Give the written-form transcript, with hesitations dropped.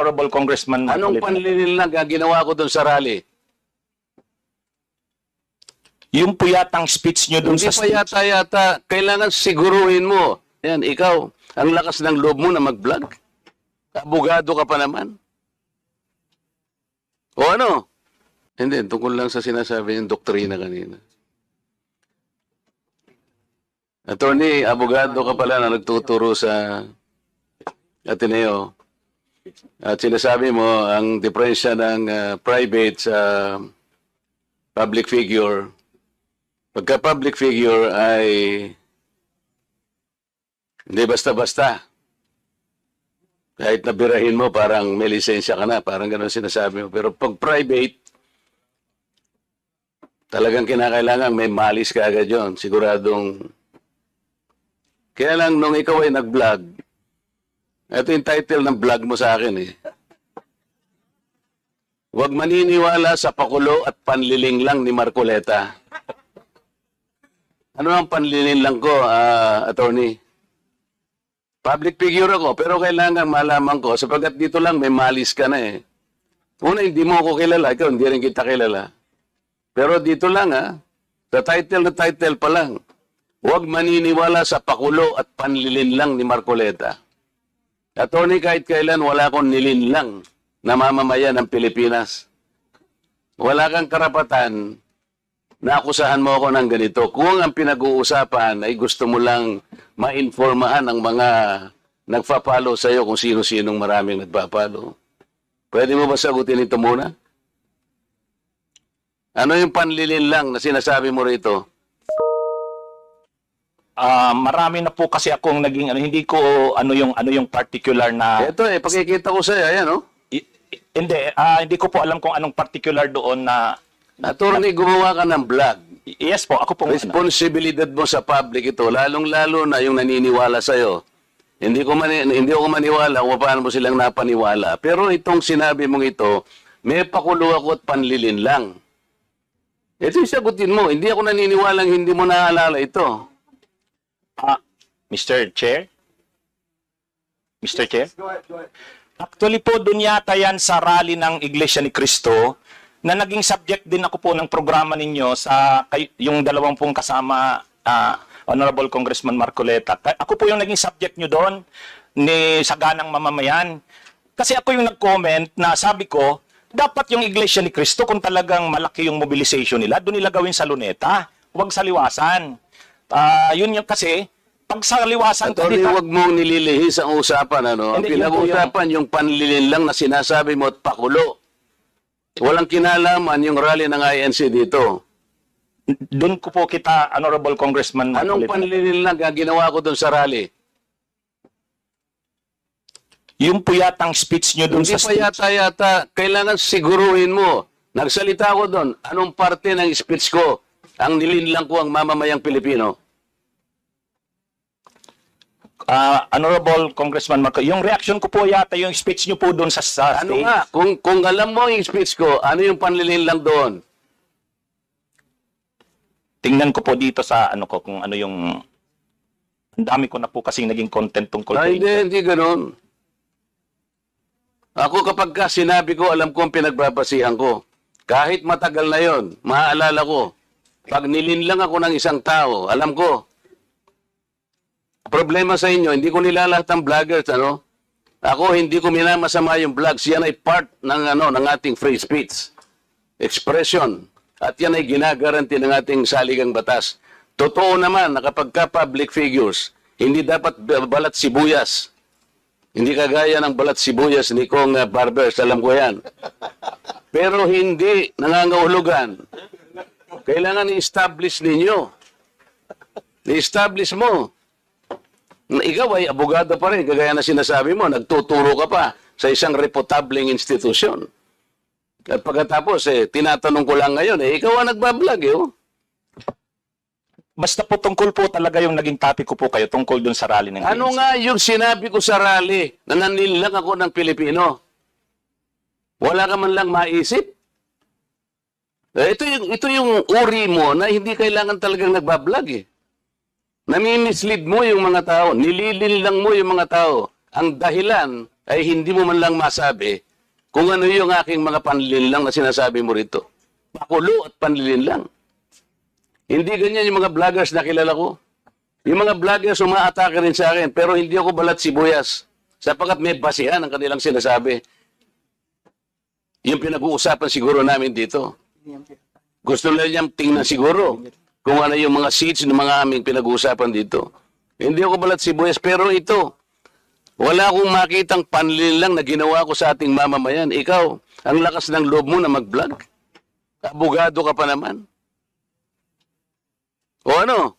Honorable Congressman Anong Marcoleta. panlililang ang ginawa ko doon sa rally? Yung po yatang speech nyo doon Hindi sa pa yata, kailangan siguruhin mo. Yan, ikaw, ang lakas ng loob mo na mag-vlog. Abogado ka pa naman. O ano? Hindi, tungkol lang sa sinasabi yung doktrina kanina. Attorney, abogado ka pala na nagtuturo sa Ateneo. At sinasabi mo, ang diferensya ng private sa public figure, pagka public figure ay hindi basta-basta. Kahit nabirahin mo, parang may lisensya ka na, parang gano'n sinasabi mo. Pero pag private, talagang kinakailangan may malis ka agad yun. Siguradong. Kaya lang nung ikaw ay nag-vlog, ito yung title ng vlog mo sa akin eh. Huwag maniniwala sa pakulo at panlilinglang ni Marcoleta. Ano ang panlilinglang ko, attorney? Public figure ako, pero kailangan malaman ko, sapagkat dito lang may malis ka na eh. Una, hindi mo ako kilala, ikaw hindi rin kita kilala. Pero dito lang sa title na title pa lang, huwag maniniwala sa pakulo at panlilinlang ni Marcoleta. Attorney, kahit kailan wala akong nilinlang na mamamayan ng Pilipinas. Wala kang karapatan na akusahan mo ako ng ganito. Kung ang pinag-uusapan ay gusto mo lang ma-informahan ang mga nagpa-follow sa iyo kung sino-sinong maraming nagpa-follow. Pwede mo ba sagutin ito muna? Ano yung panlilinlang na sinasabi mo rito? Marami na po kasi akong naging hindi ko ano yung particular na Ito pakikita ko sa iyo, ayan hindi ko po alam kung anong particular doon na Attorney, gumawa ka ng vlog. yes po, ako po Responsibilidad mo sa public ito, lalong-lalo na yung naniniwala sa iyo. Hindi ako maniwala kung paano mo silang napaniwala. Pero itong sinabi mong ito, may pakulo ako at panlilin lang. Ito yung sagutin mo. Hindi ako naniniwalang hindi mo naalala ito. Mr. Chair? Mr. Chair? Actually po, dun yata yan sa rally ng Iglesia ni Cristo na naging subject din ako po ng programa ninyo sa yung dalawang pong kasama Honorable Congressman Marcoleta. Ako po yung naging subject nyo doon ni Saganang Mamamayan. Kasi ako yung nag-comment na sabi ko, dapat yung Iglesia ni Cristo kung talagang malaki yung mobilization nila, doon nila gawin sa Luneta, huwag sa Liwasan. Yun yung kasi, pag sa Liwasan... Attorney, huwag mong nililihis ang usapan. Ang Hindi, pinag-usapan yung panlilin lang na sinasabi mo at pakulo. Walang kinalaman yung rally ng INC dito. Doon ko po kita, Honorable Congressman Marcoleta. Anong panlilin lang ang ginawa ko doon sa rally? Yung po yatang speech nyo doon Hindi sa pa yata, kailangan siguruhin mo. Nagsalita ko doon, anong parte ng speech ko ang nilinlang ko ang mamamayang Pilipino? Honorable Congressman Marcoleta, yung reaction ko po yata yung speech nyo po doon sa Ano stage. nga, kung alam mo yung speech ko, ano yung panlilinlang doon? Tingnan ko po dito sa ano ko kung ano yung ang dami ko na po kasing naging content tungkol po. Hindi ganun. Ako kapag sinabi ko, alam ko ang pinagbabasihan ko. Kahit matagal na yon, maaalala ko. Pag nilinlang ako ng isang tao, alam ko. Problema sa inyo, hindi ko nilalahat ang vloggers, Ako, hindi ko minamasama yung vlogs. Yan ay part ng, ng ating free speech. Expression. At yan ay ginagaranti ng ating saligang batas. Totoo naman na kapag ka-public figures, hindi dapat balat sibuyas. Hindi kagaya ng balat sibuyas ni Kong Barbers, alam ko yan. Pero hindi nangangahulugan. Kailangan i-establish ninyo. I-establish mo. Ikaw ay abogado pa rin, kagaya na sinasabi mo, nagtuturo ka pa sa isang reputableng institusyon. At pagkatapos, tinatanong ko lang ngayon, ikaw ang nagbablog, Basta po tungkol po talaga yung naging topic ko po kayo tungkol dun sa rally ng Ano ANC. nga yung sinabi ko sa rally na nanilang ako ng Pilipino? Wala ka man lang maisip? Ito yung uri mo na hindi kailangan talagang nagbablog Nami-mislead mo yung mga tao, nililin lang mo yung mga tao. Ang dahilan ay hindi mo man lang masabi kung ano yung aking mga panlilinlang na sinasabi mo rito. Pakulo at panlilinlang. Hindi ganyan yung mga vloggers na kilala ko. Yung mga vloggers umaatake rin sa akin, pero hindi ako balat sibuyas. Sapagkat may basihan ang kanilang sinasabi. Yung pinag-uusapan siguro namin dito. Gusto lang niyang tingnan siguro kung ano yung mga seats ng mga aming pinag-uusapan dito. Hindi ako balat sibuyas, pero ito, wala akong makitang panlilang na ginawa ko sa ating mamamayan. Ikaw, ang lakas ng loob mo na mag-vlog. Abogado ka pa naman. O ano?